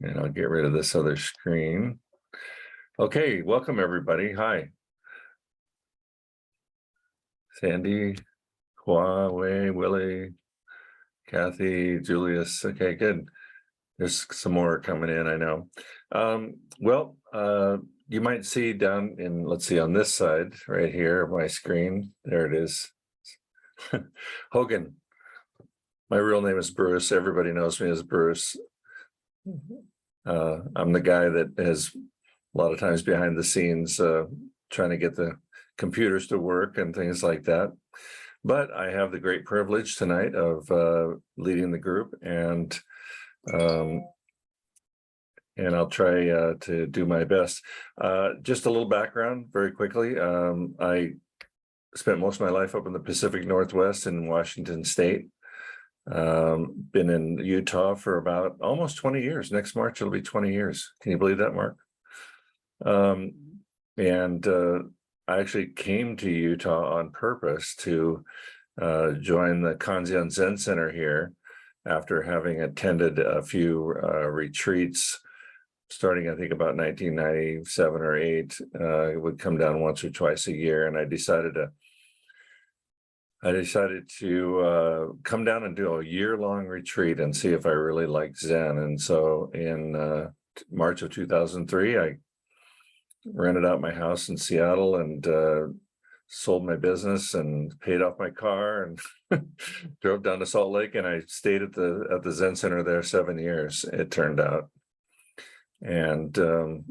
And I'll get rid of this other screen. Okay, welcome everybody. Hi. Sandy, Huawei, Willie, Kathy, Julius. Okay, good. There's some more coming in, I know. You might see down in, let's see, on this side right here of my screen, there it is. Hogen. My real name is Bruce. Everybody knows me as Bruce. I'm the guy that is a lot of times behind the scenes trying to get the computers to work and things like that. But I have the great privilege tonight of leading the group, and I'll try to do my best. Just a little background very quickly. I spent most of my life up in the Pacific Northwest in Washington State. Been in Utah for about almost 20 years. Next March, it'll be 20 years. Can you believe that, Mark? I actually came to Utah on purpose to join the Kanzeon Zen Center here after having attended a few retreats starting, I think, about 1997 or 8. It would come down once or twice a year, and I decided to come down and do a year-long retreat and see if I really liked Zen. And so in March of 2003, I rented out my house in Seattle and sold my business and paid off my car and drove down to Salt Lake, and I stayed at the Zen Center there 7 years, it turned out. And I'm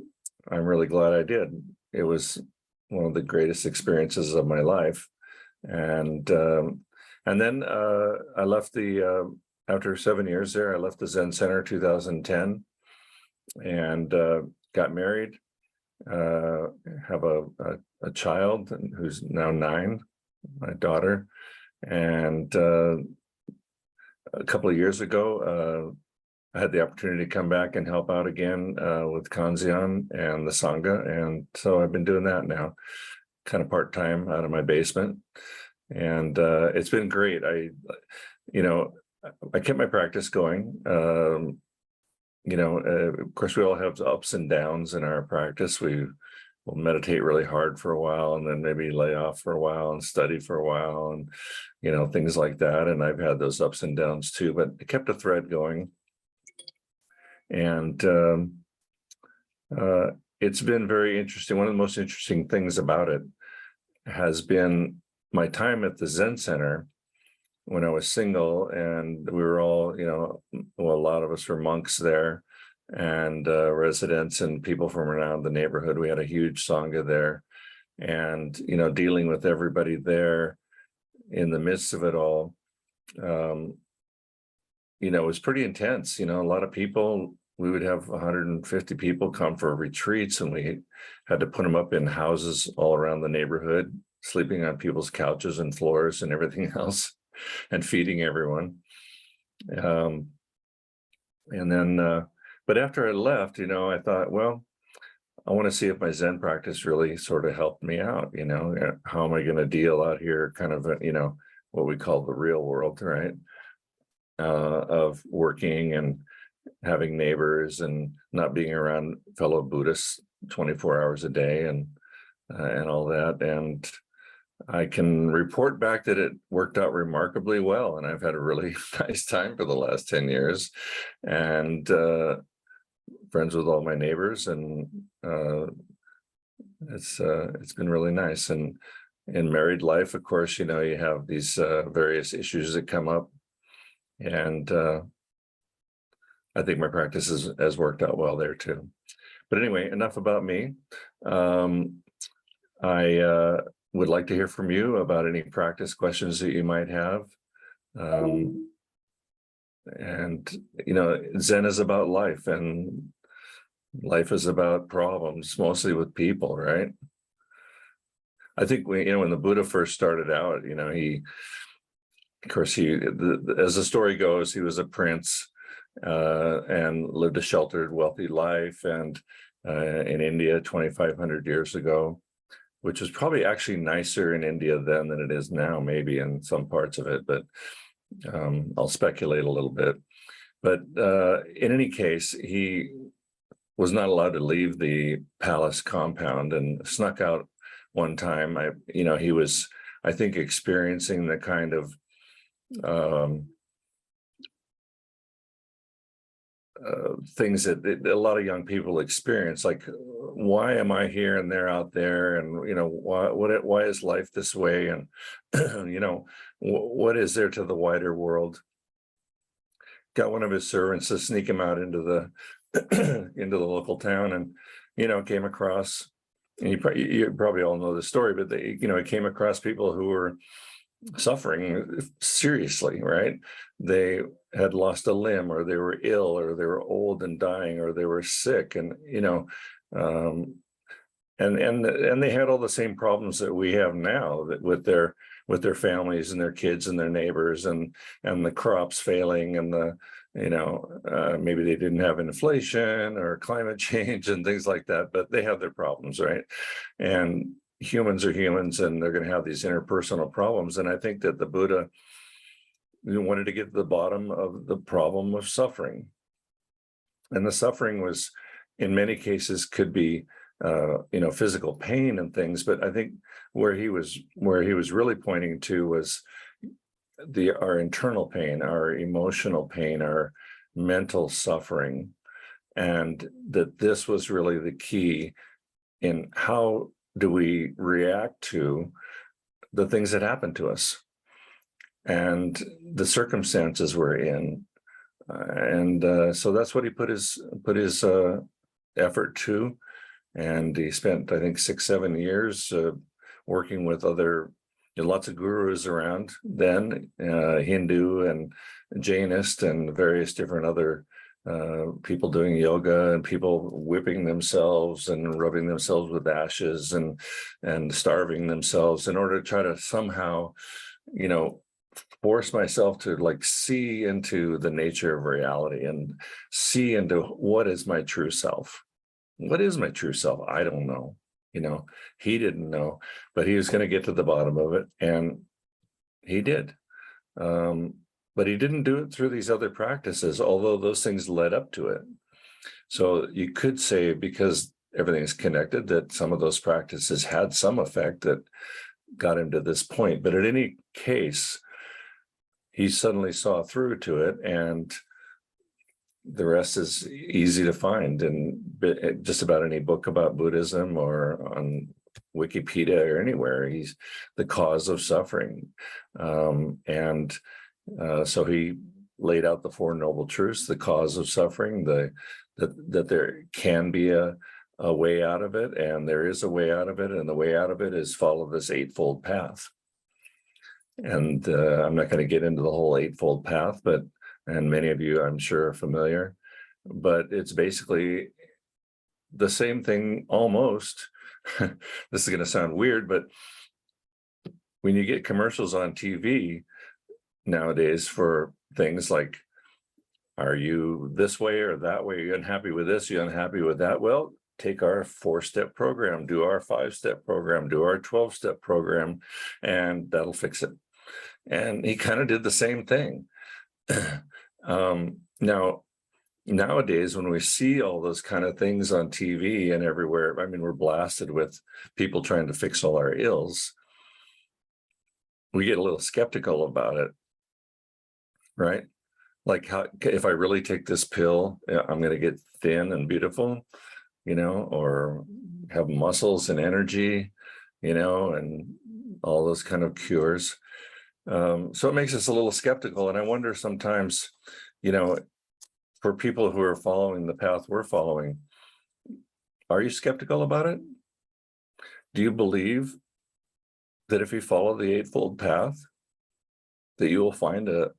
really glad I did. It was one of the greatest experiences of my life. And then I left after 7 years there, I left the Zen Center 2010 and got married, have a child who's now 9, my daughter. And a couple of years ago, I had the opportunity to come back and help out again with Kanzeon and the Sangha. And so I've been doing that now, kind of part-time out of my basement. And it's been great. I kept my practice going. Of course, we all have ups and downs in our practice. We will meditate really hard for a while and then maybe lay off for a while and study for a while and, things like that. And I've had those ups and downs too, but I kept a thread going. And it's been very interesting. One of the most interesting things about it has been my time at the Zen Center when I was single, and we were all, a lot of us were monks there and residents and people from around the neighborhood. We had a huge Sangha there, and, dealing with everybody there in the midst of it all, it was pretty intense. A lot of people, we would have 150 people come for retreats, and we had to put them up in houses all around the neighborhood, sleeping on people's couches and floors and everything else, and feeding everyone. But after I left, I thought, well, I want to see if my Zen practice really sort of helped me out. How am I going to deal out here, kind of, what we call the real world, right? Of working and having neighbors and not being around fellow Buddhists 24 hours a day and all that. And I can report back that it worked out remarkably well, and I've had a really nice time for the last 10 years, and friends with all my neighbors, and it's been really nice. And in married life, of course, you have these various issues that come up, and I think my practice has worked out well there too. But anyway, enough about me. I would like to hear from you about any practice questions that you might have. Zen is about life, and life is about problems, mostly with people, right? I think when the Buddha first started out, as the story goes, he was a prince and lived a sheltered, wealthy life, and in India 2,500 years ago, which was probably actually nicer in India then than it is now, maybe in some parts of it, but I'll speculate a little bit. But in any case, he was not allowed to leave the palace compound and snuck out one time. He was, I think, experiencing the kind of things that a lot of young people experience, like, why am I here and they're out there, and why is life this way, and what is there to the wider world? Got one of his servants to sneak him out into the into the local town, and came across, and you probably all know the story, but he came across people who were suffering seriously, right? They had lost a limb, or they were ill, or they were old and dying, or they were sick, and and they had all the same problems that we have now, that with their families and their kids and their neighbors, and the crops failing, and maybe they didn't have inflation or climate change and things like that, but they have their problems, right? And humans are humans, and they're going to have these interpersonal problems. And I think that the Buddha wanted to get to the bottom of the problem of suffering. And the suffering was, in many cases, could be physical pain and things, but I think where he was really pointing to was our internal pain, our emotional pain, our mental suffering, and that this was really the key in how do we react to the things that happen to us and the circumstances we're in. So that's what he put his effort to. And he spent, I think, 6-7 years working with lots of gurus around then, Hindu and Jainist and various different other people doing yoga, and people whipping themselves and rubbing themselves with ashes and starving themselves in order to try to somehow, force myself to see into the nature of reality and see into what is my true self. What is my true self? I don't know. He didn't know, but he was going to get to the bottom of it, and he did. But he didn't do it through these other practices, although those things led up to it. So you could say, because everything is connected, that some of those practices had some effect that got him to this point. But in any case, he suddenly saw through to it, and the rest is easy to find in just about any book about Buddhism, or on Wikipedia or anywhere. He's the cause of suffering. So he laid out the Four Noble Truths, the cause of suffering, that there can be a way out of it, and there is a way out of it, and the way out of it is follow this Eightfold Path. And I'm not going to get into the whole Eightfold Path, and many of you, I'm sure, are familiar, but it's basically the same thing almost. This is going to sound weird, but when you get commercials on TV nowadays for things like, are you this way or that way? Are you unhappy with this? Are you unhappy with that? Well, take our 4-step program, do our 5-step program, do our 12-step program, and that'll fix it. And he kind of did the same thing. Now, nowadays, when we see all those kind of things on TV and everywhere, we're blasted with people trying to fix all our ills. We get a little skeptical about it, right? Like, how, if I really take this pill, I'm going to get thin and beautiful, or have muscles and energy, and all those kind of cures. So it makes us a little skeptical. And I wonder sometimes, for people who are following the path we're following, are you skeptical about it? Do you believe that if you follow the Eightfold Path, that you will find a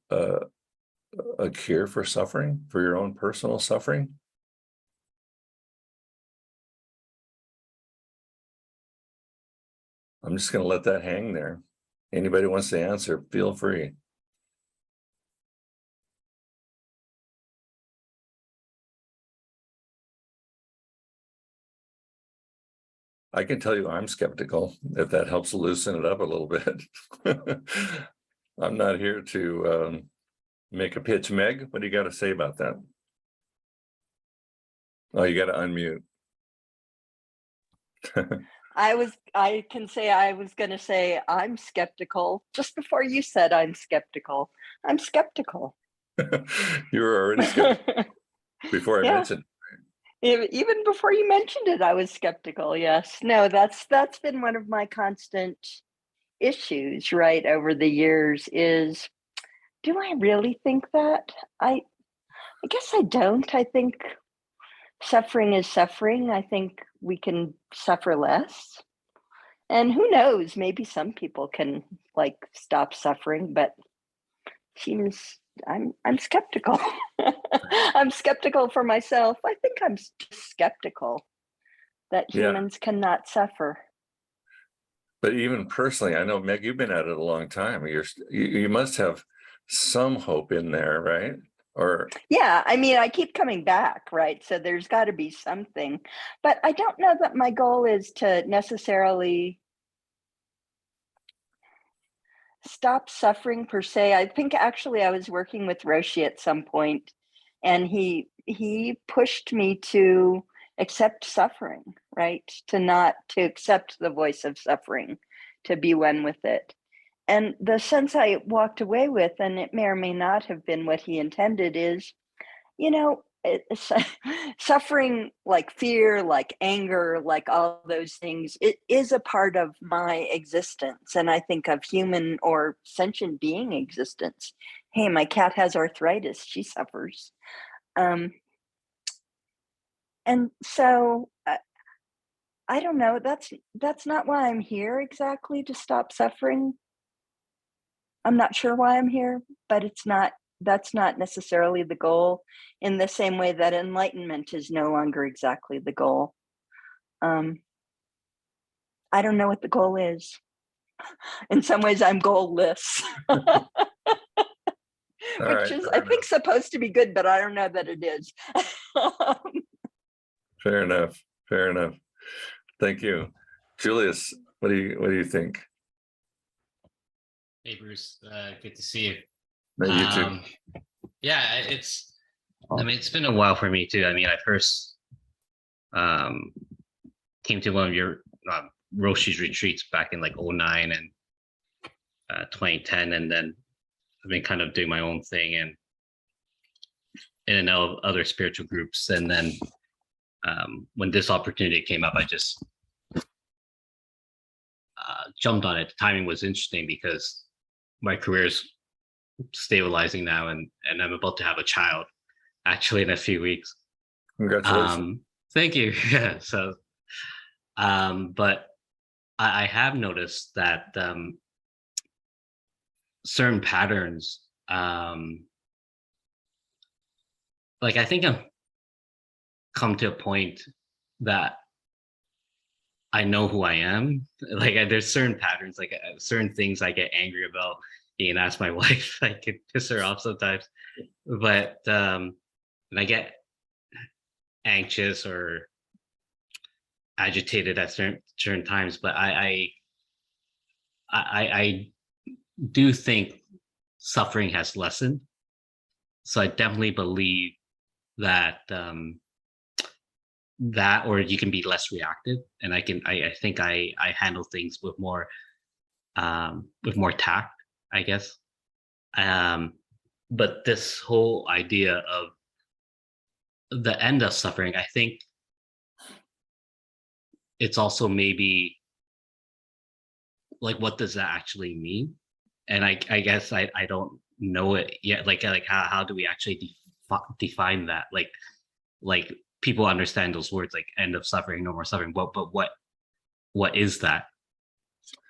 cure for suffering, for your own personal suffering? I'm just going to let that hang there. Anybody wants to answer, feel free. I can tell you I'm skeptical, if that helps loosen it up a little bit. I'm not here to Make a pitch. Meg, what do you got to say about that? Oh, you got to unmute. I can say I was going to say I'm skeptical just before you said I'm skeptical. I'm skeptical. You were already skeptical before I Yeah. mentioned. Even before you mentioned it, I was skeptical. Yes. No, that's been one of my constant issues, right, over the years is, do I really think that? I guess I don't. I think suffering is suffering. I think we can suffer less. And who knows, maybe some people can like stop suffering, but seems I'm skeptical. I'm skeptical for myself. I think I'm skeptical that Yeah, humans cannot suffer. but even personally, I know, Meg, you've been at it a long time. You must have some hope in there, right? Or Yeah, I mean, I keep coming back, right? So there's got to be something. But I don't know that my goal is to necessarily stop suffering per se. I think actually I was working with Roshi at some point, and he pushed me to accept suffering, right? To accept the voice of suffering, to be one with it. And the sense I walked away with, and it may or may not have been what he intended, is, you know, suffering, like fear, like anger, like all those things, it is a part of my existence. And I think of human or sentient being existence. Hey, my cat has arthritis, she suffers. Um, and so I don't know, that's not why I'm here exactly, to stop suffering. I'm not sure why I'm here, but that's not necessarily the goal, in the same way that enlightenment is no longer exactly the goal. Um, I don't know what the goal is. In some ways, I'm goalless, all which right, is, I fair think, enough. supposed to be good, but I don't know that it is. Fair enough. Fair enough. Thank you. Julius, what do you think? Hey Bruce, good to see you. You too. Yeah, I mean, it's been a while for me too. I mean, I first um, came to one of your Roshi's retreats back in like '09 and 2010, and then I've been kind of doing my own thing and in and out of other spiritual groups. And then when this opportunity came up, I just jumped on it. The timing was interesting because my career's stabilizing now, and I'm about to have a child actually in a few weeks. Congratulations. Thank you. Yeah. So, but I have noticed that certain patterns, like I think I've come to a point that I know who I am. Like there's certain patterns, like certain things I get angry about. You can ask my wife. I could piss her off sometimes, but and I get anxious or agitated at certain times. But I do think suffering has lessened. So I definitely believe that that, or you can be less reactive, and I think I handle things with more tact, I guess. But this whole idea of the end of suffering, I think it's also maybe like, what does that actually mean? And I guess I don't know it yet. Like how do we actually define that? Like people understand those words like end of suffering, no more suffering. But what is that,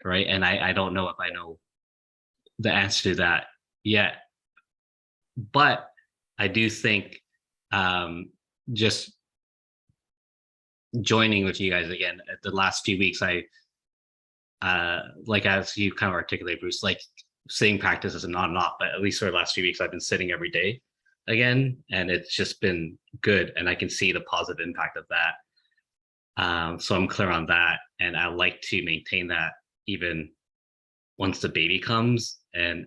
right? And I don't know if I know the answer to that yet. But I do think just joining with you guys again at the last few weeks, I like as you kind of articulate, Bruce, like sitting practice is not and off, but at least for the last few weeks I've been sitting every day again, and it's just been good, and I can see the positive impact of that. So I'm clear on that, and I like to maintain that even once the baby comes, and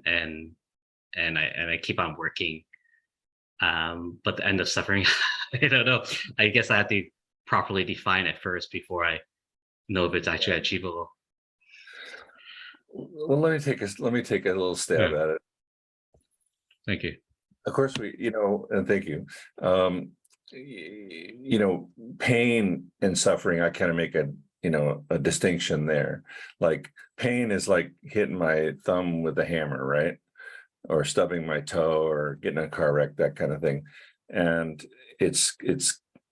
and I keep on working. But the end of suffering, I don't know. I guess I have to properly define it first before I know if it's actually achievable. Well, let me take a little stab at it. Thank you. Of course, and thank you. Pain and suffering, I kind of make a distinction there. Like pain is like hitting my thumb with a hammer, right? Or stubbing my toe or getting in a car wreck, that kind of thing. And it's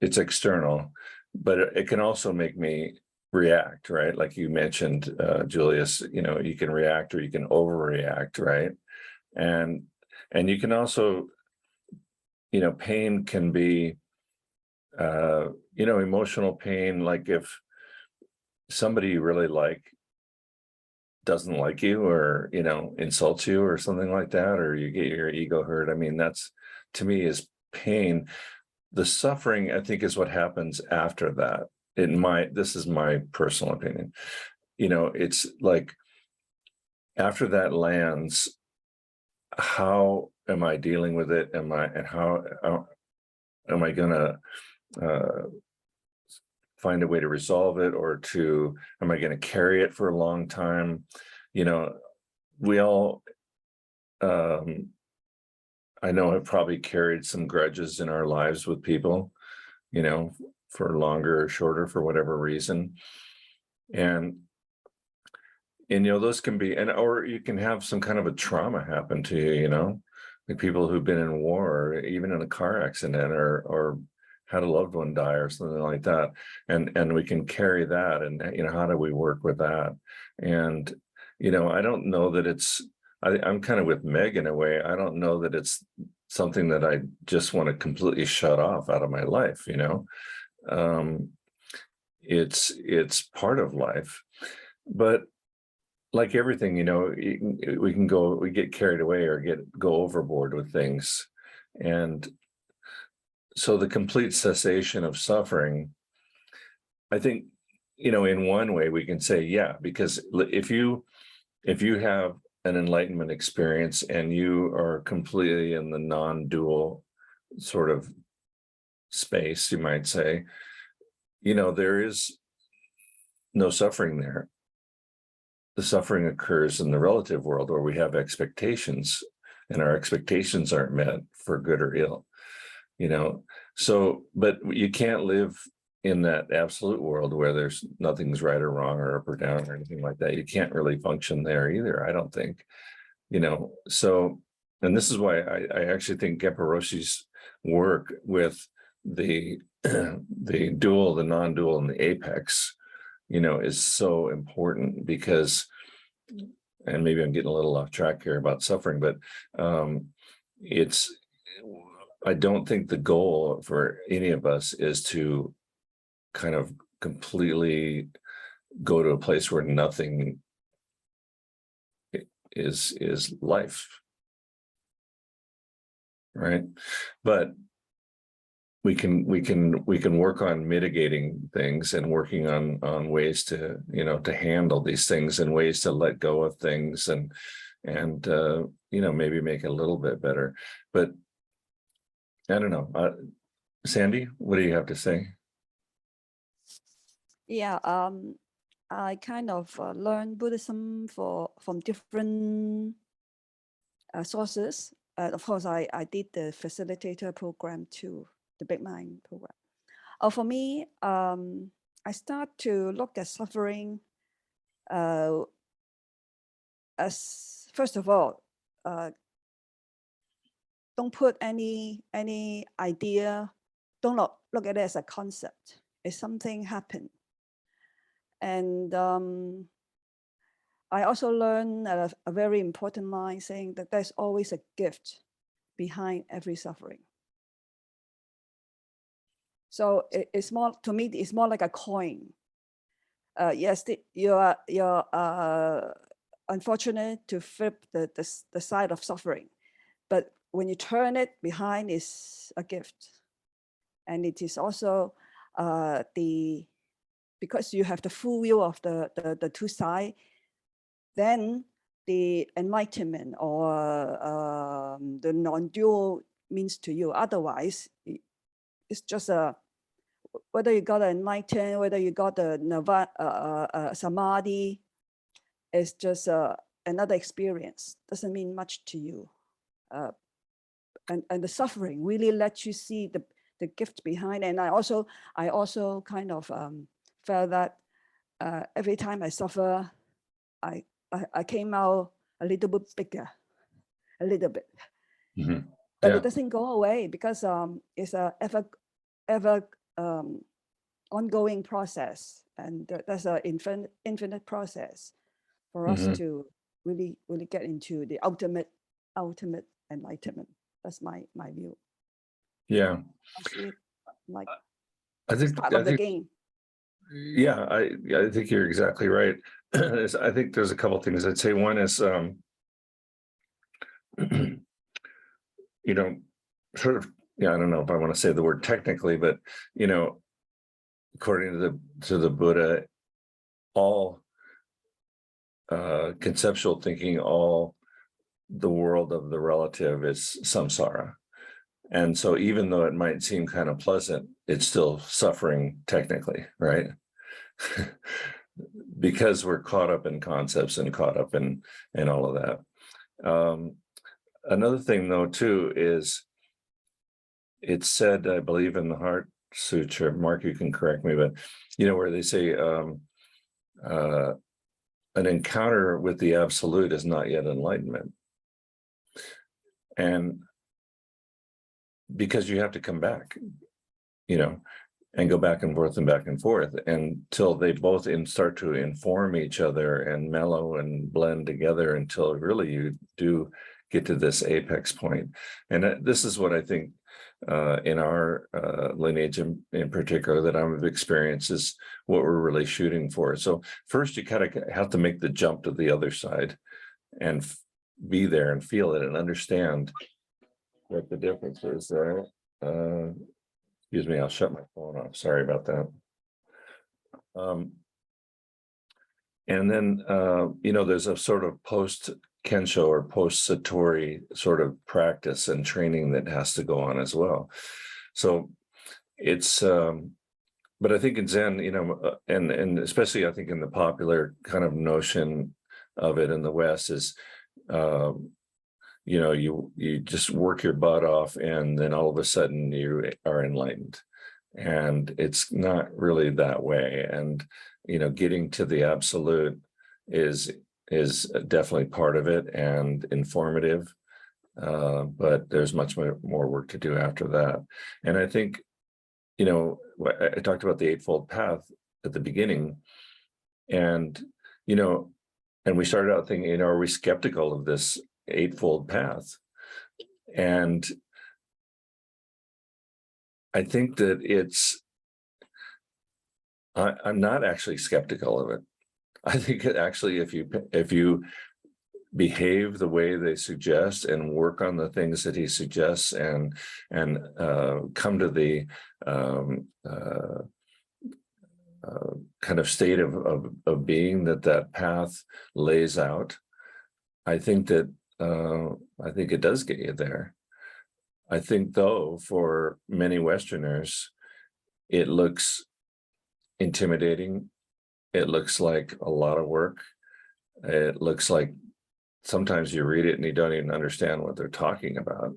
external, but it can also make me react, right? Like you mentioned, Julius, you can react or you can overreact, right? And you can also, pain can be, emotional pain. Like if somebody you really like doesn't like you or, insults you or something like that, or you get your ego hurt. I mean, that's, to me, is pain. The suffering, I think, is what happens after that. This is my personal opinion. It's like after that lands, how am I dealing with it? How am I gonna find a way to resolve it, or am I going to carry it for a long time? We all, I know, have probably carried some grudges in our lives with people, for longer or shorter, for whatever reason. And those can be, or you can have some kind of a trauma happen to you, like people who've been in war, or even in a car accident, or had a loved one die or something like that. And we can carry that. And, how do we work with that? And, I don't know that I'm kind of with Meg in a way. I don't know that it's something that I just want to completely shut off out of my life. It's part of life, but like everything, we get carried away or go overboard with things. And so the complete cessation of suffering, I think, in one way we can say, yeah, because if you have an enlightenment experience and you are completely in the non-dual sort of space, you might say, there is no suffering there. The suffering occurs in the relative world where we have expectations, and our expectations aren't met for good or ill. So, but you can't live in that absolute world where there's nothing's right or wrong or up or down or anything like that. You can't really function there either, I don't think. So, and this is why I actually think Genpo Roshi's work with the the dual, the non-dual, and the apex, is so important, because, and maybe I'm getting a little off track here about suffering, but I don't think the goal for any of us is to kind of completely go to a place where nothing is life, right? But we can work on mitigating things and working on ways to to handle these things, and ways to let go of things, and maybe make it a little bit better. But I don't know. Sandy, what do you have to say? Yeah, I kind of learned Buddhism from different sources. Of course, I did the facilitator program too, the Big Mind program. For me, I start to look at suffering as, first of all, don't put any idea, don't look at it as a concept. It's something happened. And I also learned a very important line saying that there's always a gift behind every suffering. So it's more, to me, it's more like a coin. Yes, you're unfortunate to flip the side of suffering, but when you turn it, behind is a gift. And it is also because you have the full view of the two sides, then the enlightenment or the non-dual means to you. Otherwise, it's just whether you got enlightened, whether you got the nirvana, samadhi, it's just another experience. Doesn't mean much to you. And the suffering really lets you see the gift behind. And I also kind of felt that every time I suffer, I came out a little bit bigger, a little bit. Mhm. But Yeah. it doesn't go away because it's a ever ongoing process, and that's an infinite process for us Mhm. to really get into the ultimate enlightenment. That's my view. Yeah. I see it like I it's think, part I of the think, game. yeah, I think you're exactly right. I think there's a couple things I'd say. One is, you know, sort of, yeah, I don't know if I want to say the word technically, but, you know, according to the Buddha, all conceptual thinking, all the world of the relative is samsara. And so even though it might seem kind of pleasant, it's still suffering technically, right? Because we're caught up in concepts and caught up in all of that. Another thing though too is it's said, I believe in the Heart Sutra, Mark, you can correct me, but you know, where they say an encounter with the absolute is not yet enlightenment. And because you have to come back, you know, and go back and forth until they both start to inform each other and mellow and blend together until really you do get to this apex point. And this is what I think in our lineage in particular that I've experienced is what we're really shooting for. So first you kind of have to make the jump to the other side and be there and feel it and understand what the difference is there. Excuse me, I'll shut my phone off. Sorry about that. And then, you know, there's a sort of post-Kensho or post-Satori sort of practice and training that has to go on as well. So it's, but I think in Zen, you know, and especially I think in the popular kind of notion of it in the West is, you know, you just work your butt off and then all of a sudden you are enlightened. And it's not really that way. And, you know, getting to the absolute is definitely part of it and informative. But there's much more work to do after that. And I think, you know, I talked about the Eightfold Path at the beginning, and, you know, and we started out thinking, you know, are we skeptical of this Eightfold Path? And I think that I'm not actually skeptical of it. I think that actually, if you behave the way they suggest and work on the things that he suggests and come to the kind of state of being that path lays out, I think that I think it does get you there. I think though, for many Westerners, it looks intimidating. It looks like a lot of work. It looks like sometimes you read it and you don't even understand what they're talking about.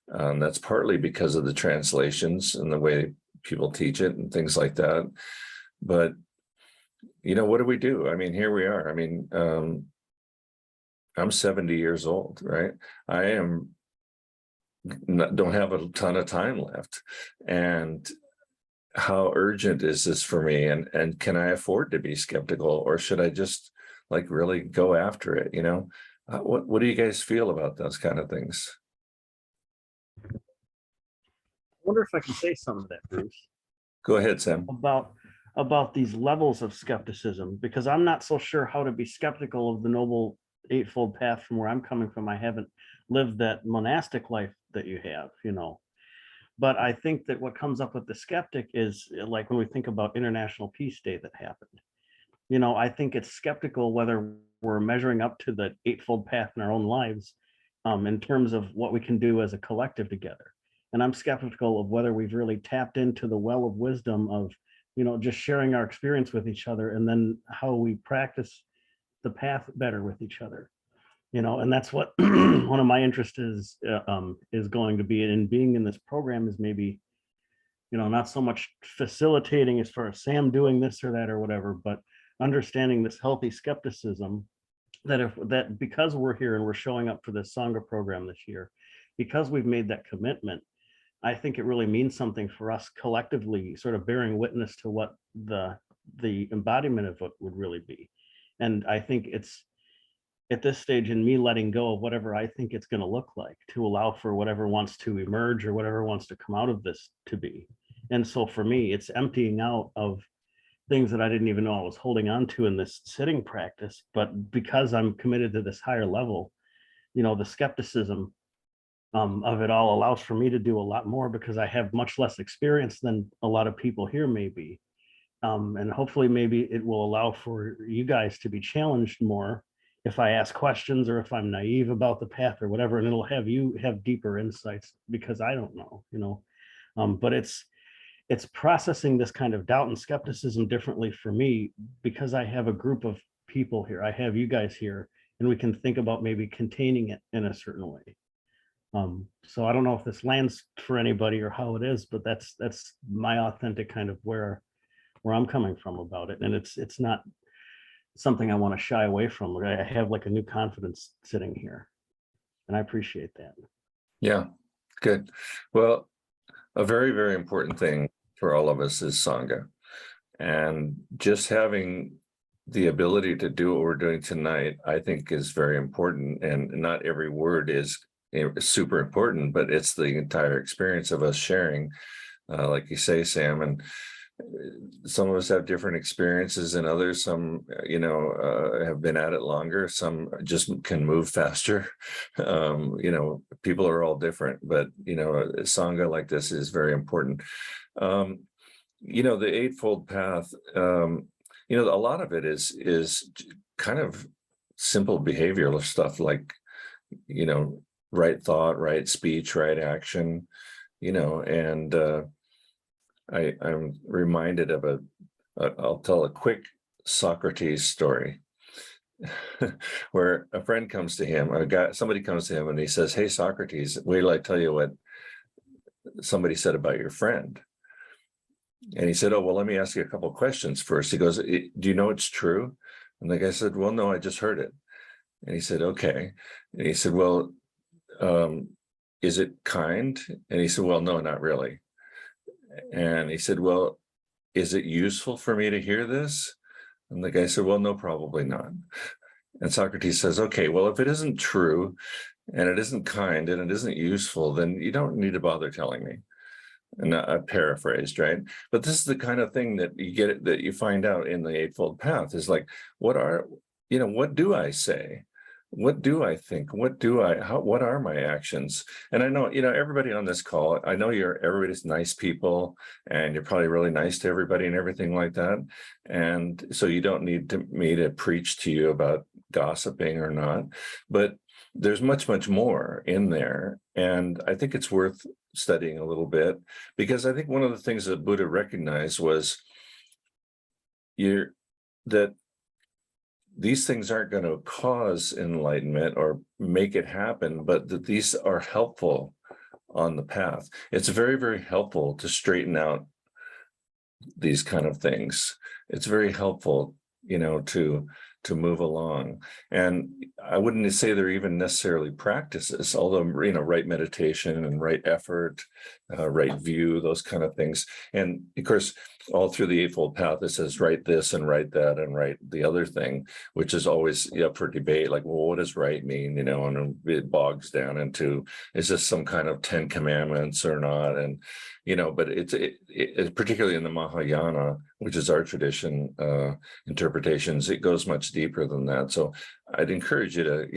That's partly because of the translations and the way people teach it and things like that. But, you know, what do we do? I mean, here we are. I mean, I'm 70 years old, right? Don't have a ton of time left. And how urgent is this for me? And can I afford to be skeptical, or should I just like really go after it? You know, what do you guys feel about those kind of things? I wonder if I can say some of that, Bruce, Go ahead, Sam. about these levels of skepticism, because I'm not so sure how to be skeptical of the Noble Eightfold Path from where I'm coming from. I haven't lived that monastic life that you have, you know. But I think that what comes up with the skeptic is like when we think about International Peace Day that happened. I think it's skeptical whether we're measuring up to the eightfold path in our own lives, in terms of what we can do as a collective together. And I'm skeptical of whether we've really tapped into the well of wisdom of, just sharing our experience with each other, and then how we practice the path better with each other. And that's what one of my interests is going to be in being in this program, is maybe, not so much facilitating as far as Sam doing this or that or whatever, but understanding this healthy skepticism that because we're here and we're showing up for this Sangha program this year, because we've made that commitment, I think it really means something for us collectively, sort of bearing witness to what the embodiment of it would really be. And I think it's at this stage in me letting go of whatever I think it's going to look like, to allow for whatever wants to emerge or whatever wants to come out of this to be. And so for me, it's emptying out of things that I didn't even know I was holding on to in this sitting practice. But because I'm committed to this higher level, the skepticism of it all allows for me to do a lot more, because I have much less experience than a lot of people here maybe. And hopefully maybe it will allow for you guys to be challenged more if I ask questions, or if I'm naive about the path or whatever, and it'll have you have deeper insights because I don't know, but it's processing this kind of doubt and skepticism differently for me, because I have a group of people here. I have you guys here, and we can think about maybe containing it in a certain way. So I don't know if this lands for anybody or how it is, but that's my authentic kind of where I'm coming from about it. And it's not something I want to shy away from. I have like a new confidence sitting here, and I appreciate that. Yeah, good. Well, a very, very important thing for all of us is Sangha. And just having the ability to do what we're doing tonight, I think, is very important. And not every word is super important, but it's the entire experience of us sharing, like you say, Sam. And some of us have different experiences than others. Some, have been at it longer. Some just can move faster. People are all different, but, Sangha like this is very important. The Eightfold Path, a lot of it is kind of simple behavioral stuff, like, right thought, right speech, right action, and I'm reminded of I'll tell a quick Socrates story where a friend comes to him, somebody comes to him and he says, "Hey, Socrates, wait till I tell you what somebody said about your friend." And he said, "Oh, well, let me ask you a couple of questions first." He goes, "Do you know it's true?" And the guy said, "Well, no, I just heard it." And he said, "Okay." And he said, "Well, is it kind?" And he said, "Well, no, not really." And he said, "Well, is it useful for me to hear this?" And the guy said, "Well, no, probably not." And Socrates says, "Okay, well, if it isn't true and it isn't kind and it isn't useful, then you don't need to bother telling me." And I paraphrased, right? But this is the kind of thing that you find out in the Eightfold Path, is like, what do I say? What do I think? What are my actions? And I know, everybody on this call, I know everybody's nice people, and you're probably really nice to everybody and everything like that. And so you don't need me to preach to you about gossiping or not, but there's much, much more in there. And I think it's worth studying a little bit, because I think one of the things that Buddha recognized was that these things aren't going to cause enlightenment or make it happen, but that these are helpful on the path. It's very, very helpful to straighten out these kind of things. It's very helpful, to move along. And I wouldn't say they're even necessarily practices, although, right meditation and right effort, right view, those kind of things. And of course, all through the Eightfold Path, it says, write this and write that and write the other thing, which is always up for debate. Like, well, what does right mean? And it bogs down into, is this some kind of 10 commandments or not? And, but it's particularly in the Mahayana, which is our tradition, interpretations, it goes much deeper than that. So I'd encourage you to,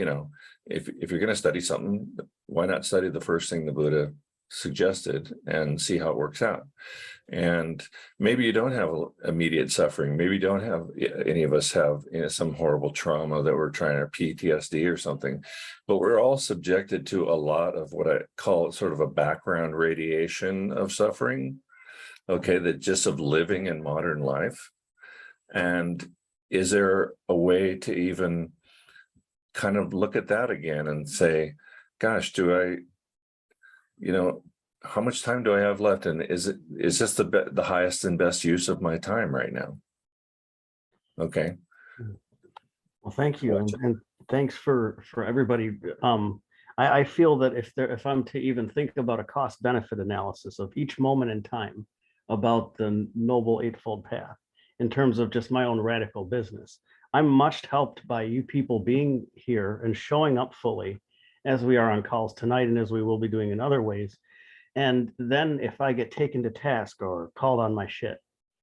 if you're going to study something, why not study the first thing the Buddha suggested and see how it works out. And maybe you don't have immediate suffering. Maybe you don't have, any of us have, some horrible trauma that we're trying to PTSD or something, but we're all subjected to a lot of what I call sort of a background radiation of suffering. Okay, that just of living in modern life. And is there a way to even kind of look at that again and say, gosh, how much time do I have left? And is this the highest and best use of my time right now? Okay. Well, thank you, and thanks for everybody. I feel that if I'm to even think about a cost benefit analysis of each moment in time about the Noble Eightfold Path in terms of just my own radical business, I'm much helped by you people being here and showing up fully as we are on calls tonight and as we will be doing in other ways. And then if I get taken to task or called on my shit,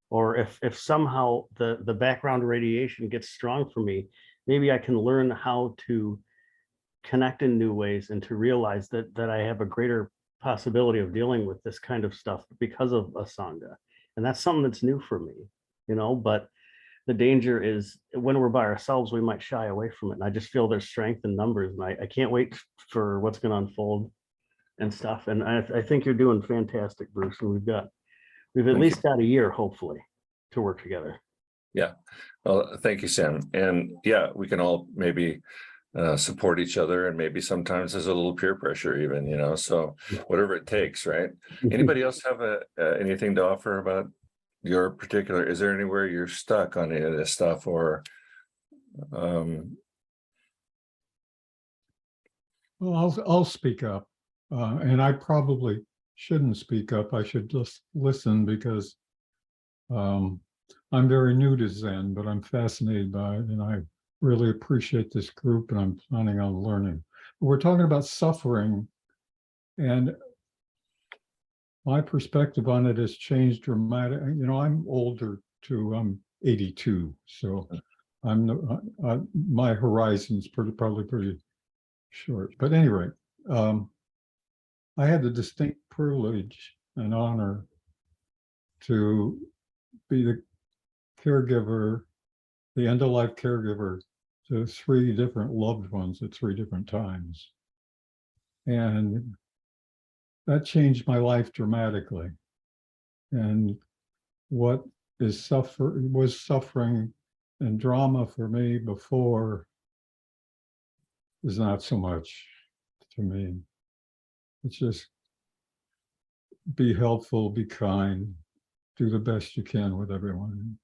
or if somehow the background radiation gets strong for me, maybe I can learn how to connect in new ways and to realize that I have a greater possibility of dealing with this kind of stuff because of a Sangha. And that's something that's new for me, but the danger is when we're by ourselves, we might shy away from it. And I just feel there's strength in numbers, and I can't wait for what's going to unfold and stuff. And I think you're doing fantastic, Bruce. And we've at least got a year, hopefully, to work together. Yeah. Well, thank you, Sam. And yeah, we can all maybe support each other, and maybe sometimes there's a little peer pressure even, so whatever it takes, right? Anybody else have anything to offer about your particular, is there anywhere you're stuck on any of this stuff, or Well, I'll speak up, and I probably shouldn't speak up. I should just listen, because I'm very new to Zen, but I'm fascinated by it, and I really appreciate this group, and I'm planning on learning. We're talking about suffering, and my perspective on it has changed dramatically. I'm older too. I'm 82, so my horizon's probably pretty short. But anyway, I had the distinct privilege and honor to be the caregiver, the end-of-life caregiver to 3 different loved ones at 3 different times. And that changed my life dramatically. And what was suffering and drama for me before is not so much to me. It's just be helpful, be kind, do the best you can with everyone.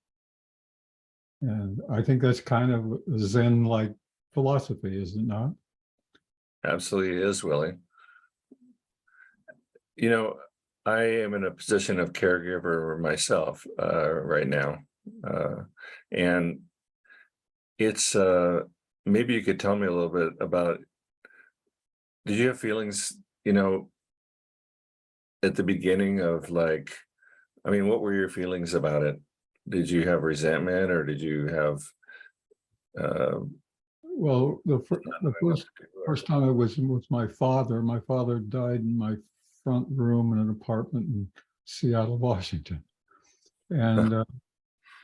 And I think that's kind of a Zen-like philosophy, is it not? absolutely is, Willie. I am in a position of caregiver myself right now. And it's, maybe you could tell me a little bit about, did you have feelings, at the beginning of what were your feelings about it? Did you have resentment, or did you have? Well, the first time I was with my father. My father died in my front room in an apartment in Seattle, Washington, and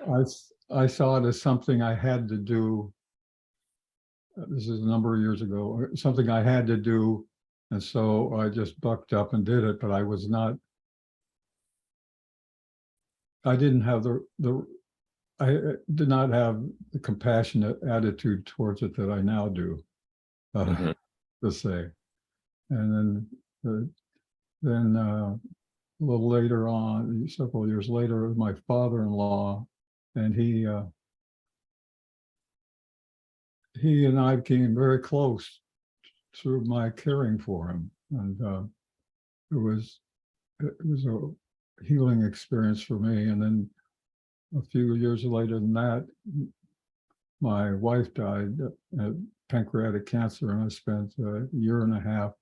I saw it as something I had to do. This is a number of years ago. Something I had to do, and so I just bucked up and did it. But I was not. I didn't have I did not have the compassionate attitude towards it that I now do, to say. And then a little later on, several years later, it was my father-in-law, and he and I became very close through my caring for him, and it was a healing experience for me. And then a few years later than that, my wife died of pancreatic cancer, and I spent a year and a half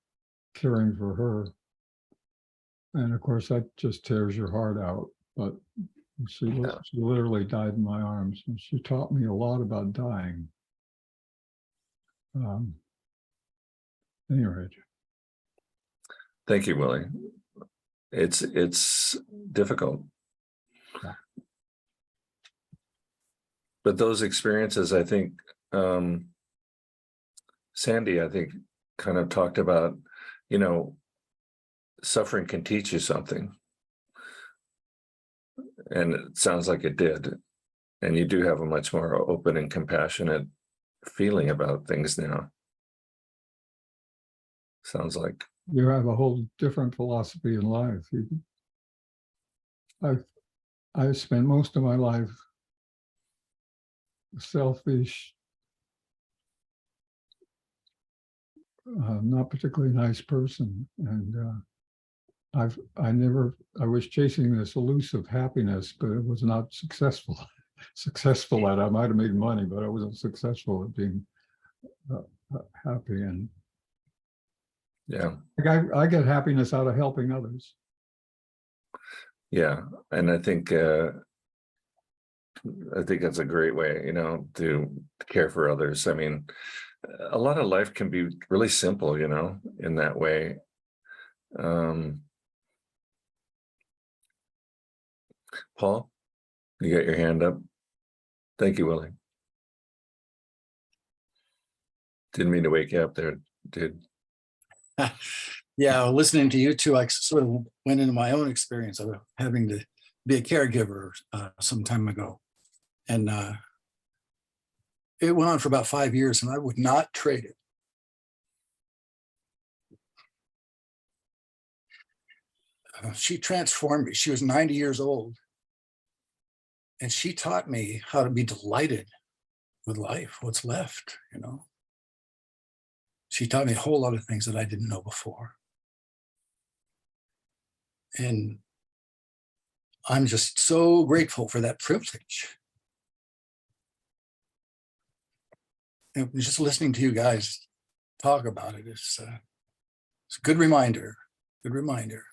caring for her. And of course, that just tears your heart out. But she literally died in my arms, and she taught me a lot about dying. Anyway. Thank you, Willie. it's difficult. Yeah. But those experiences, I think, Sandy, I think, kind of talked about, you know, suffering can teach you something. And it sounds like it did. And you do have a much more open and compassionate feeling about things now. Sounds like. You have a whole different philosophy in life. I've spent most of my life selfish, not particularly nice person, and I was chasing this elusive happiness, but it was not successful. Successful at it. I might have made money, but I wasn't successful at being happy. And Yeah. I get happiness out of helping others. Yeah. And I think that's a great way, you know, to care for others. I mean, a lot of life can be really simple, you know, in that way. Paul, you got your hand up. Thank you, Willie. Didn't mean to wake you up there, dude. Yeah, listening to you two, I sort of went into my own experience of having to be a caregiver some time ago. And it went on for about 5 years, and I would not trade it. She transformed me. She was 90 years old. And she taught me how to be delighted with life, what's left, you know. She taught me a whole lot of things that I didn't know before. And I'm just so grateful for that privilege. And just listening to you guys talk about it, it's a good reminder, good reminder.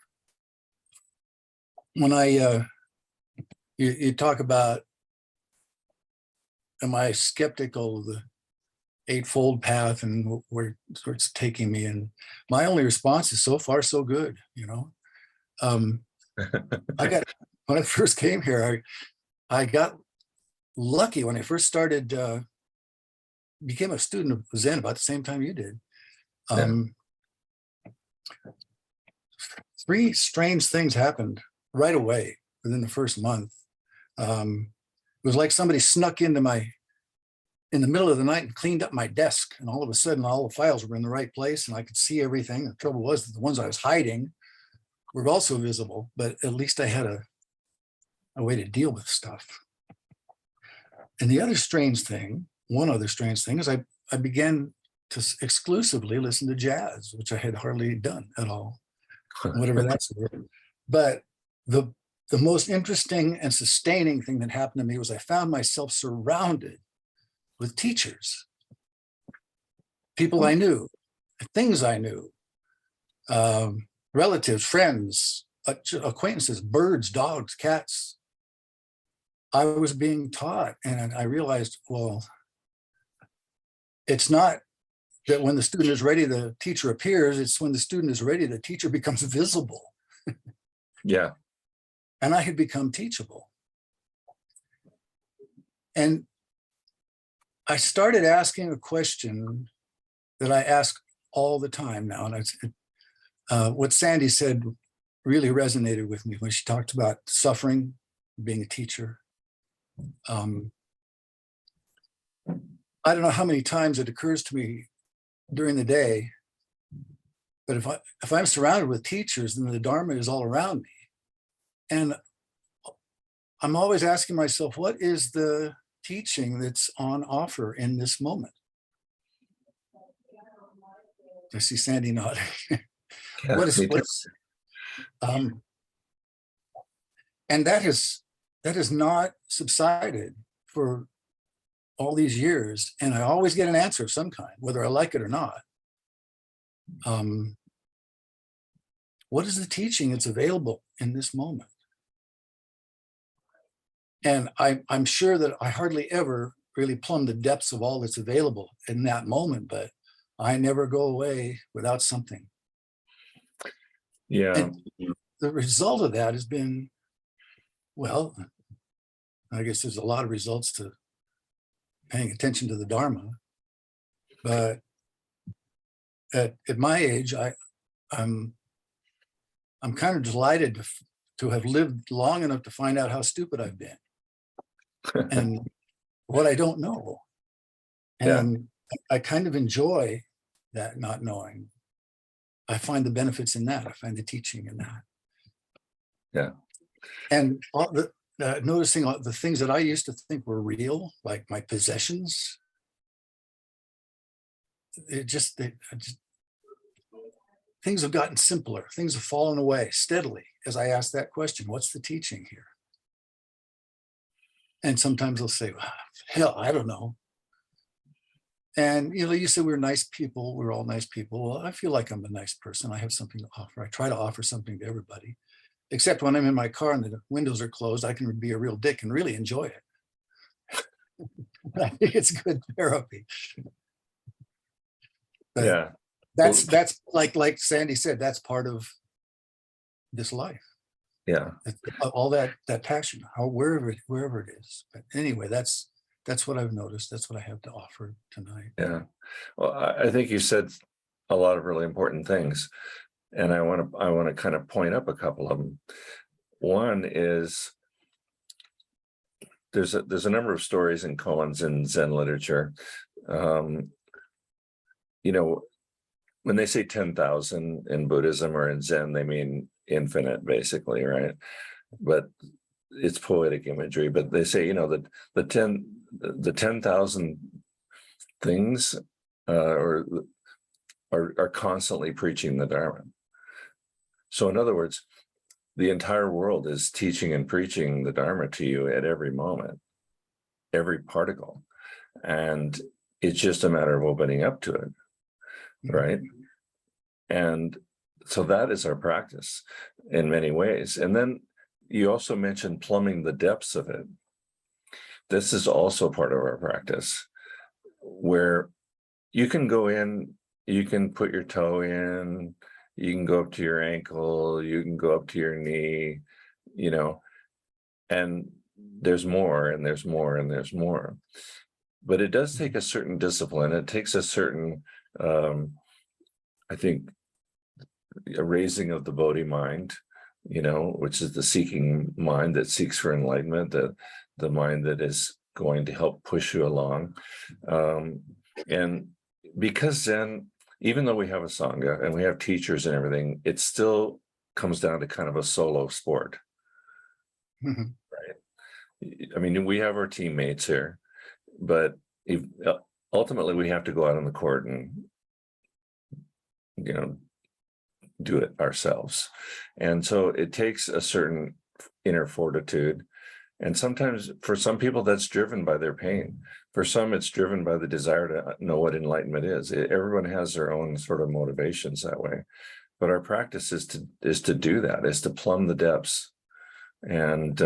When you talk about, am I skeptical of the Eightfold Path and where it's taking me? And my only response is, so far so good, you know. When I first came here, I got lucky when I first started, became a student of Zen about the same time you did. Three strange things happened right away within the first month. It was like somebody snuck into in the middle of the night and cleaned up my desk. And all of a sudden, all the files were in the right place and I could see everything. The trouble was that the ones I was hiding were also visible, but at least I had a way to deal with stuff. And the other strange thing, one other strange thing, is I began to exclusively listen to jazz, which I had hardly done at all, whatever that's worth. But the most interesting and sustaining thing that happened to me was I found myself surrounded with teachers, people I knew, things I knew, relatives, friends, acquaintances, birds, dogs, cats. I was being taught, and I realized, well, it's not that when the student is ready, the teacher appears. It's when the student is ready, the teacher becomes visible. Yeah. And I had become teachable. And I started asking a question that I ask all the time now. And what Sandy said really resonated with me when she talked about suffering, being a teacher. I don't know how many times it occurs to me during the day, but if I'm surrounded with teachers, then the Dharma is all around me. And I'm always asking myself, what is the teaching that's on offer in this moment? I see Sandy nodding. Yeah, and that has not subsided for all these years. And I always get an answer of some kind, whether I like it or not. What is the teaching that's available in this moment? And I'm sure that I hardly ever really plumb the depths of all that's available in that moment, but I never go away without something. Yeah. And the result of that has been, well, I guess there's a lot of results to paying attention to the Dharma, but at my age, I'm kind of delighted to have lived long enough to find out how stupid I've been and what I don't know. Yeah. And I kind of enjoy that not knowing. I find the benefits in that. I find the teaching in that. Yeah. And all noticing all the things that I used to think were real, like my possessions, things have gotten simpler. Things have fallen away steadily as I ask that question, what's the teaching here? And sometimes they'll say, well, hell, I don't know. And, you said we're nice people. We're all nice people. Well, I feel like I'm a nice person. I have something to offer. I try to offer something to everybody, except when I'm in my car and the windows are closed, I can be a real dick and really enjoy it. I think it's good therapy. But Yeah. that's like Sandy said, that's part of this life. Yeah. All that passion, wherever it is. But anyway, that's what I've noticed. That's what I have to offer tonight. Yeah. Well, I think you said a lot of really important things, and I want to kind of point up a couple of them. One is there's a number of stories and koans in Zen literature. When they say 10,000 in Buddhism or in Zen, they mean infinite, basically, right? But it's poetic imagery. But they say, that the 10,000 things are constantly preaching the Dharma. So in other words, the entire world is teaching and preaching the Dharma to you at every moment, every particle. And it's just a matter of opening up to it, right? And so that is our practice in many ways. And then you also mentioned plumbing the depths of it. This is also part of our practice, where you can go in, you can put your toe in, you can go up to your ankle, you can go up to your knee, and there's more and there's more and there's more. But it does take a certain discipline. It takes a certain, I think, a raising of the Bodhi mind, which is the seeking mind that seeks for enlightenment, the mind that is going to help push you along. And because Zen, even though we have a Sangha and we have teachers and everything, it still comes down to kind of a solo sport, right? I mean, we have our teammates here, but ultimately we have to go out on the court and, do it ourselves. And so it takes a certain inner fortitude. And sometimes for some people that's driven by their pain. For some, it's driven by the desire to know what enlightenment is. Everyone has their own sort of motivations that way. But our practice is to do that, is to plumb the depths. And,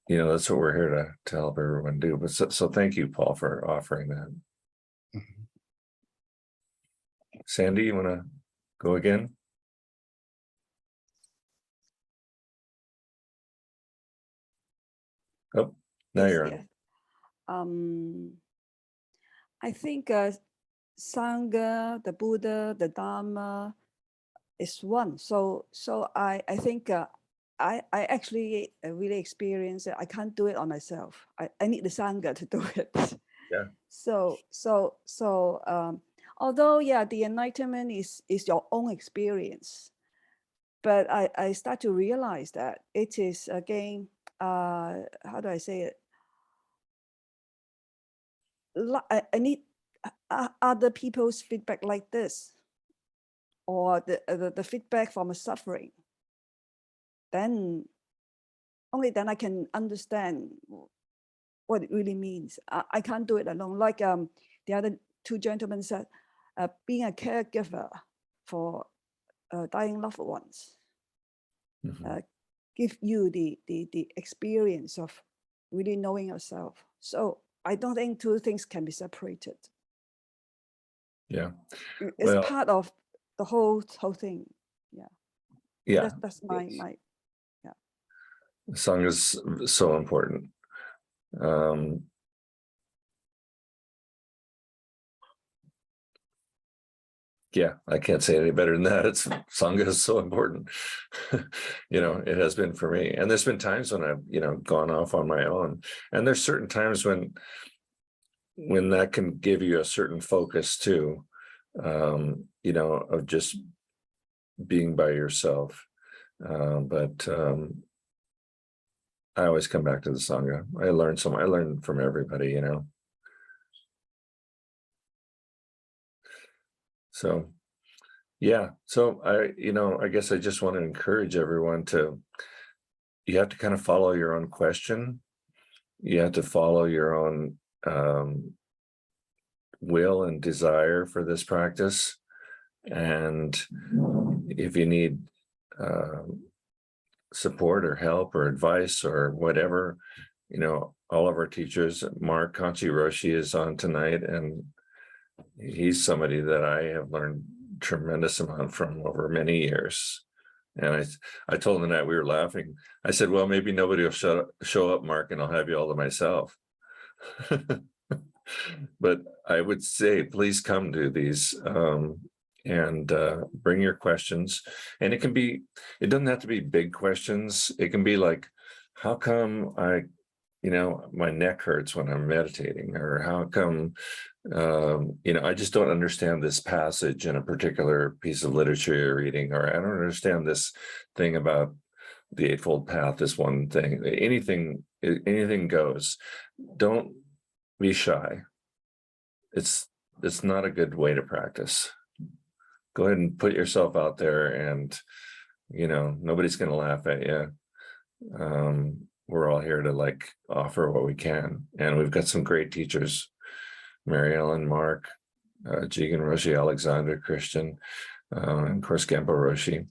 that's what we're here to help everyone do. But so thank you, Paul, for offering that. Sandy, you want to go again? Oh, now Yes, you're on. yes. I think Sangha, the Buddha, the Dharma is one. So I think I actually really experience it. I can't do it on myself. I need the Sangha to do it. Yeah. So although the enlightenment is your own experience, but I start to realize that it is again, how do I say it? I need other people's feedback like this, or the feedback from a suffering. Then only then I can understand what it really means. I can't do it alone. Like the other two gentlemen said, being a caregiver for dying loved ones give you the experience of really knowing yourself. So I don't think two things can be separated. Yeah. It's part of the whole thing. Yeah. Yeah, That's my Sangha is so important. Yeah, I can't say any better than that. It's Sangha is so important. It has been for me. And there's been times when I've, gone off on my own. And there's certain times when that can give you a certain focus too, of just being by yourself. But I always come back to the Sangha. I learn from everybody, So, yeah. So I guess I just want to encourage everyone you have to kind of follow your own question. You have to follow your own will and desire for this practice. And if you need support or help or advice or whatever, all of our teachers, Mark Kanchi Roshi is on tonight, and he's somebody that I have learned tremendous amount from over many years. And I told him that, we were laughing. I said, well, maybe nobody will show up, Mark, and I'll have you all to myself. But I would say, please come to these and bring your questions. And it doesn't have to be big questions. It can be like, how come my neck hurts when I'm meditating? Or how come, I just don't understand this passage in a particular piece of literature you're reading, or I don't understand this thing about the Eightfold Path, this one thing. Anything goes. Don't be shy. It's not a good way to practice. Go ahead and put yourself out there, and nobody's going to laugh at you. We're all here to offer what we can, and we've got some great teachers: Mary Ellen, Mark, Jigen Roshi, Alexander, Christian, and of course Gempo Roshi.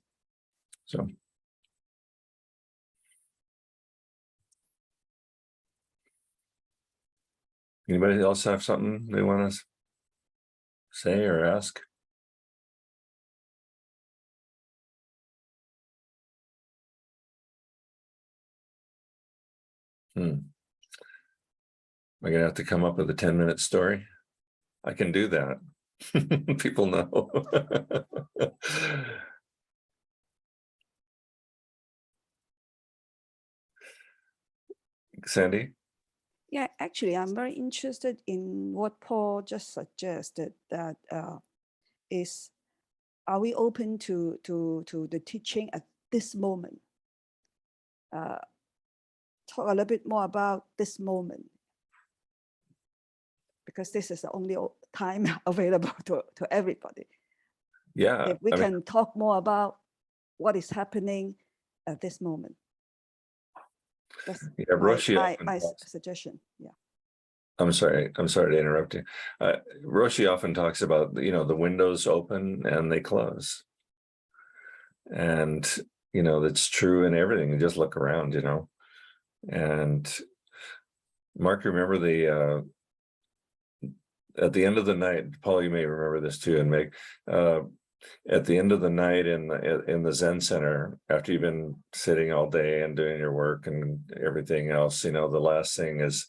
So anybody else have something they want to say or ask? Am I gonna have to come up with a 10-minute story? I can do that. People know. Sandy? Yeah, actually, I'm very interested in what Paul just suggested, that are we open to the teaching at this moment? Talk a little bit more about this moment, because this is the only time available to everybody. Yeah. If we can talk more about what is happening at this moment. That's my suggestion. Yeah. I'm sorry to interrupt you. Roshi often talks about, the windows open and they close. And, that's true in everything. You just look around, And Mark, remember at the end of the night, Paul, you may remember this too, and Meg, at the end of the night in the Zen Center, after you've been sitting all day and doing your work and everything else, the last thing is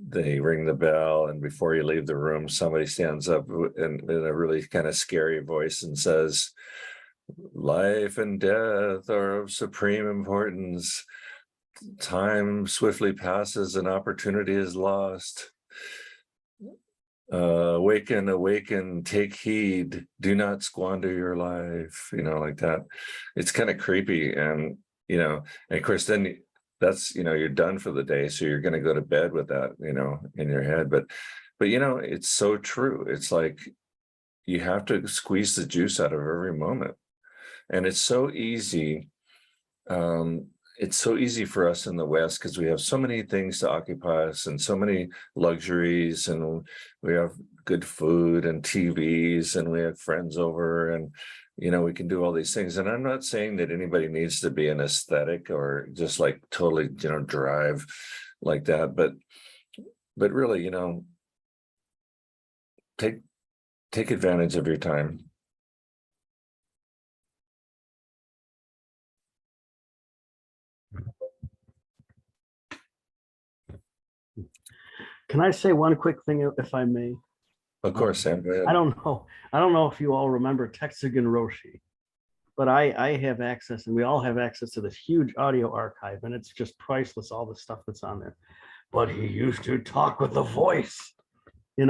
they ring the bell, and before you leave the room, somebody stands up in a really kind of scary voice and says, "Life and death are of supreme importance. Time swiftly passes and opportunity is lost. Awaken, take heed, do not squander your life," like that. It's kind of creepy. And, and of course, then that's, you're done for the day. So you're going to go to bed with that, in your head. But, it's so true. It's like, you have to squeeze the juice out of every moment. And it's so easy. It's so easy for us in the West because we have so many things to occupy us and so many luxuries, and we have good food and TVs, and we have friends over, and we can do all these things. And I'm not saying that anybody needs to be an aesthetic or just totally drive like that, but really, take advantage of your time. Can I say one quick thing if I may? Of course, Sam, go ahead. I don't know if you all remember Texagan Roshi, but I have access, and we all have access to this huge audio archive, and it's just priceless, all the stuff that's on there. But he used to talk with a voice, and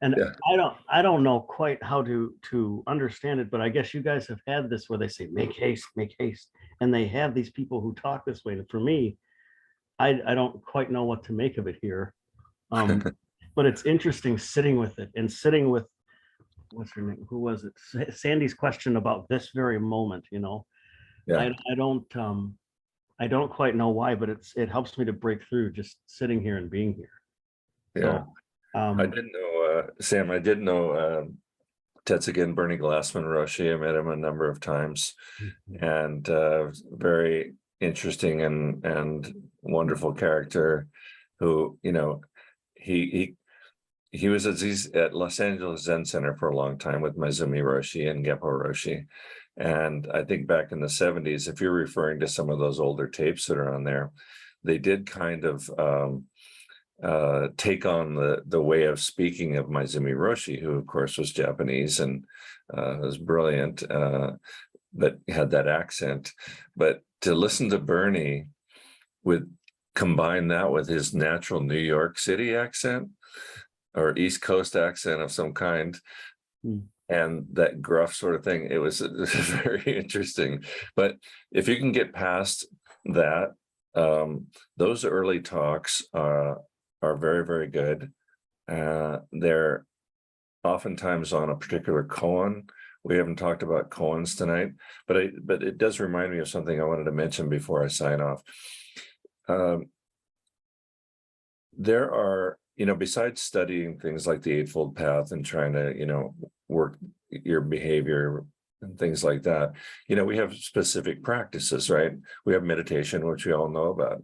Yeah. I don't know quite how to understand it, but I guess you guys have had this where they say make haste, and they have these people who talk this way. And for me, I don't quite know what to make of it here. But it's interesting sitting with it and sitting with, what's her name? Who was it? Sandy's question about this very moment, Yeah. I don't quite know why, but it helps me to break through just sitting here and being here. Yeah. So, I didn't know, Sam, I did know Tetsugen Bernie Glassman Roshi. I met him a number of times, and very interesting and wonderful character who, he was at Los Angeles Zen Center for a long time with Maizumi Roshi and Genpo Roshi. And I think back in the 70s, if you're referring to some of those older tapes that are on there, they did kind of take on the way of speaking of Maizumi Roshi, who of course was Japanese and was brilliant, but had that accent. But to listen to Bernie combine that with his natural New York City accent or East Coast accent of some kind, and that gruff sort of thing, it was very interesting. But if you can get past that, those early talks are very, very good. They're oftentimes on a particular koan. We haven't talked about koans tonight, but it does remind me of something I wanted to mention before I sign off. There are, besides studying things like the Eightfold Path and trying to, work your behavior and things like that, we have specific practices, right? We have meditation, which we all know about.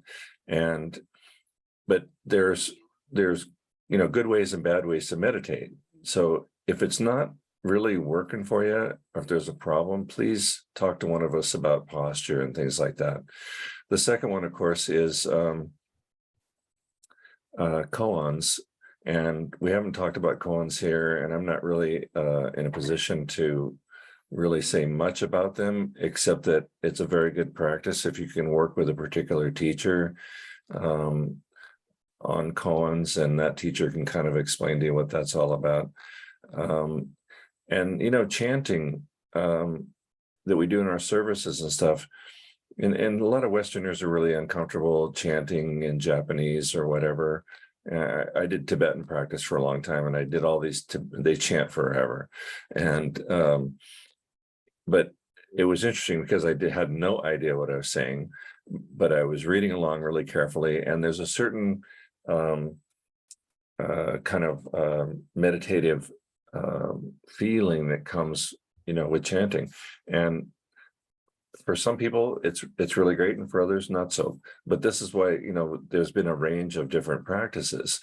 But there's good ways and bad ways to meditate. So if it's not really working for you, or if there's a problem, please talk to one of us about posture and things like that. The second one, of course, is koans, and we haven't talked about koans here, and I'm not really in a position to really say much about them, except that it's a very good practice if you can work with a particular teacher on koans, and that teacher can kind of explain to you what that's all about. And chanting that we do in our services and stuff, and a lot of Westerners are really uncomfortable chanting in Japanese or whatever. I did Tibetan practice for a long time, and I did all these, they chant forever. And, but it was interesting because I had no idea what I was saying, but I was reading along really carefully. And there's a certain kind of meditative feeling that comes, with chanting. And for some people, it's really great, and for others, not so. But this is why, there's been a range of different practices.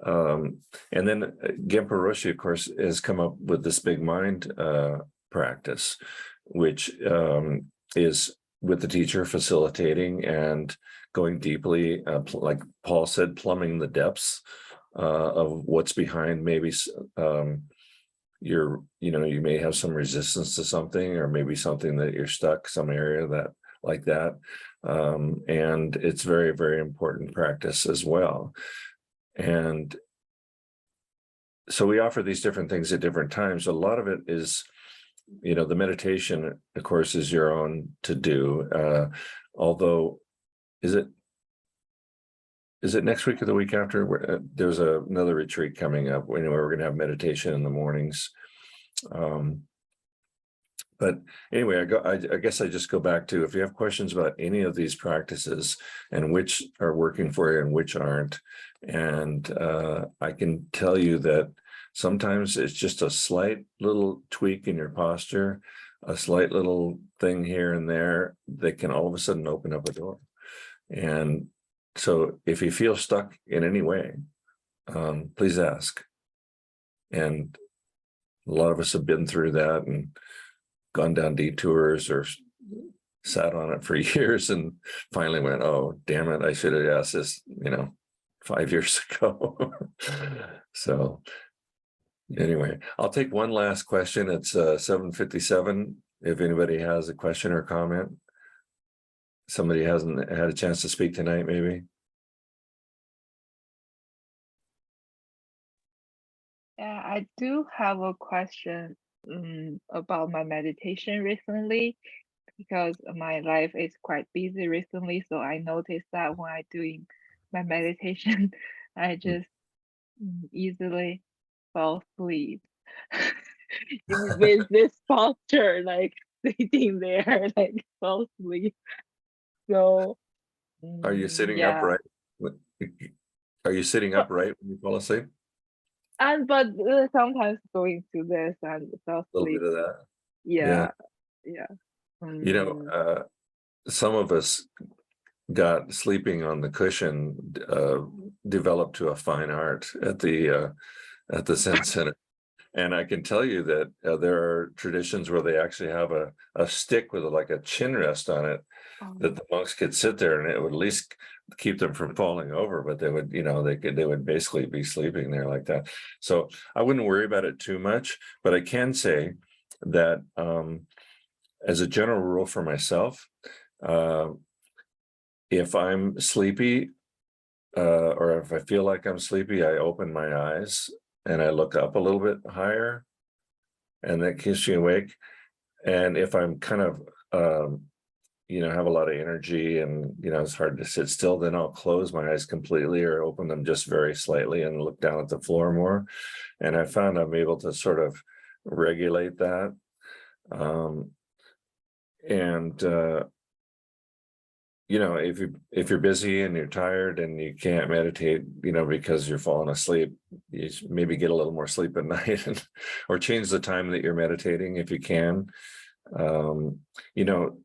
And then Genpo Roshi, of course, has come up with this big mind practice, which is with the teacher facilitating and going deeply, like Paul said, plumbing the depths of what's behind maybe you may have some resistance to something, or maybe something that you're stuck, some area like that. And it's very, very important practice as well. And so we offer these different things at different times. A lot of it is, the meditation, of course, is your own to do. Although, is it next week or the week after? There's another retreat coming up where we're going to have meditation in the mornings. But anyway, I guess I just go back to, if you have questions about any of these practices and which are working for you and which aren't, and I can tell you that sometimes it's just a slight little tweak in your posture, a slight little thing here and there that can all of a sudden open up a door. And so if you feel stuck in any way, please ask. And a lot of us have been through that and gone down detours or sat on it for years and finally went, oh, damn it, I should have asked this, 5 years ago. So anyway, I'll take one last question. It's 7:57. If anybody has a question or comment. Somebody hasn't had a chance to speak tonight, maybe. Yeah, I do have a question about my meditation recently because my life is quite busy recently. So I noticed that when I doing my meditation, I just easily fall asleep with this posture, like sitting there, like fall asleep. So Are you sitting yeah. upright? Are you sitting But- upright when you fall asleep? But sometimes going to this and fall A little asleep. bit of that. Yeah. You know, some of us got sleeping on the cushion developed to a fine art at the Zen Center. And I can tell you that there are traditions where they actually have a stick with like a chin rest on it that the monks could sit there and it would at least keep them from falling over, but they would, you know, they would basically be sleeping there like that. So I wouldn't worry about it too much, but I can say that as a general rule for myself, if I'm sleepy or if I feel like I'm sleepy, I open my eyes and I look up a little bit higher, and that keeps me awake. And if I'm kind of, you know, have a lot of energy and, you know, it's hard to sit still, then I'll close my eyes completely or open them just very slightly and look down at the floor more. And I found I'm able to sort of regulate that. You know, if you're busy and you're tired and you can't meditate, you know, because you're falling asleep, you maybe get a little more sleep at night, or change the time that you're meditating if you can. You know,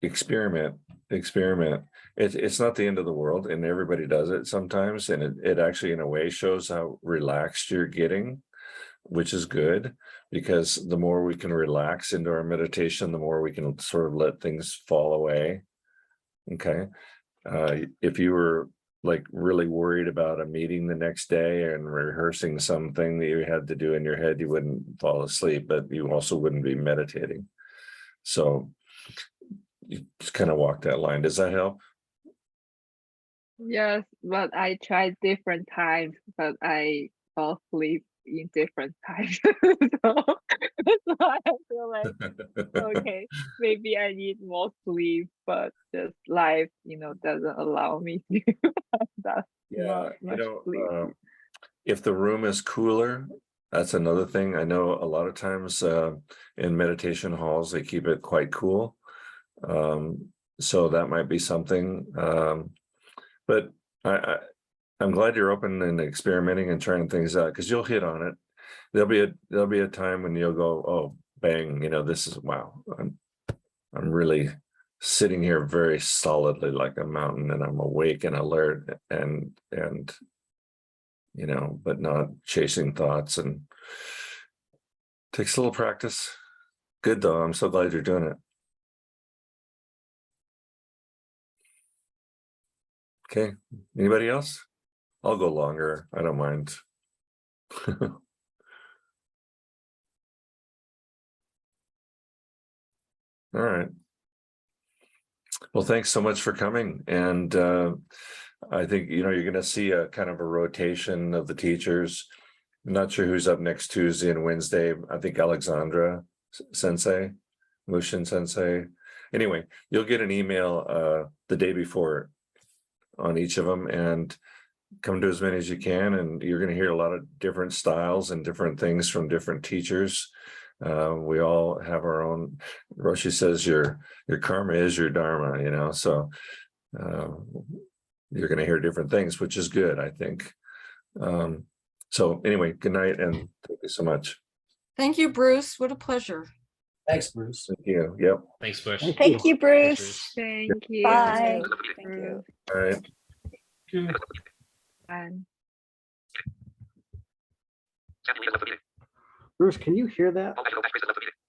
experiment. It's not the end of the world, and everybody does it sometimes, and it actually in a way shows how relaxed you're getting, which is good, because the more we can relax into our meditation, the more we can sort of let things fall away. Okay. If you were like really worried about a meeting the next day and rehearsing something that you had to do in your head, you wouldn't fall asleep, but you also wouldn't be meditating. So you just kind of walk that line. Does that help? Yes, but I tried different times, but I fall asleep in different times. So that's why I feel like, okay, maybe I need more sleep, but just life, you know, doesn't allow me to have that much sleep. If the room is cooler, that's another thing. I know a lot of times in meditation halls, they keep it quite cool. So that might be something. But I'm glad you're open and experimenting and trying things out, because you'll hit on it. There'll be a time when you'll go, oh, bang, you know, this is wow. I'm really sitting here very solidly like a mountain, and I'm awake and alert and you know, but not chasing thoughts, and takes a little practice. Good though. I'm so glad you're doing it. Okay. Anybody else? I'll go longer. I don't mind. All right. Well, thanks so much for coming. And I think, you know, you're going to see a kind of a rotation of the teachers. I'm not sure who's up next Tuesday and Wednesday. I think Alexandra Sensei, Mushin Sensei. Anyway, you'll get an email the day before on each of them, and come to as many as you can. And you're going to hear a lot of different styles and different things from different teachers. We all have our own. Roshi says your karma is your dharma, you know, so you're going to hear different things, which is good, I think. So anyway, good night, and thank you so much. Thank you, Bruce. What a pleasure. Thanks, Bruce. Thank you. Yep. Thanks, Bush. Thank you, Bruce. Bruce. Thank you. Bye. Thank you. All right. And Bruce, can you hear that?